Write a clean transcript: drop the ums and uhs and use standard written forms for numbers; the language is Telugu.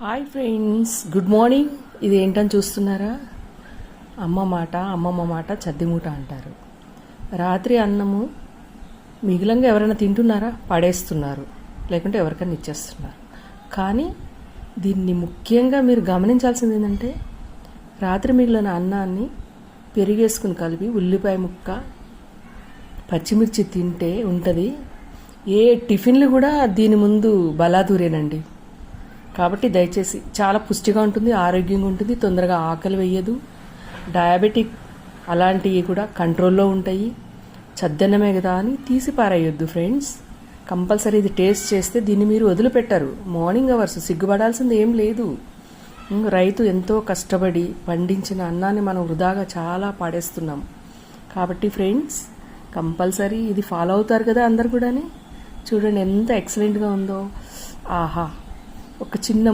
Hi friends, good morning. ఇది ఏంటని చూస్తున్నారా? అమ్మమ్మ మాట చద్దిమూట అంటారు. రాత్రి అన్నము మిగిలంగా ఎవరైనా తింటున్నారా? పడేస్తున్నారు, లేకుంటే ఎవరికైనా ఇచ్చేస్తున్నారు. కానీ దీన్ని ముఖ్యంగా మీరు గమనించాల్సింది ఏంటంటే, రాత్రి మిగిలిన అన్నాన్ని పెరిగేసుకుని కలిపి ఉల్లిపాయ ముక్క, పచ్చిమిర్చి తింటే ఉంటుంది. ఏ టిఫిన్లు కూడా దీని ముందు బలాదూరేనండి. కాబట్టి దయచేసి, చాలా పుష్టిగా ఉంటుంది, ఆరోగ్యంగా ఉంటుంది, తొందరగా ఆకలి వేయదు, డయాబెటిక్ అలాంటివి కూడా కంట్రోల్లో ఉంటాయి. చద్దన్నమే కదా అని తీసి పారేయొద్దు ఫ్రెండ్స్. కంపల్సరీ ఇది టేస్ట్ చేస్తే దీన్ని మీరు వదిలిపెట్టరు. మార్నింగ్ అవర్స్ సిగ్గుపడాల్సింది ఏం లేదు. రైతు ఎంతో కష్టపడి పండించిన అన్నాన్ని మనం వృధాగా చాలా పాడేస్తున్నాం. కాబట్టి ఫ్రెండ్స్, కంపల్సరీ ఇది ఫాలో అవుతారు కదా అందరు కూడా. చూడండి ఎంత ఎక్సలెంట్గా ఉందో. ఆహా, ఒక చిన్న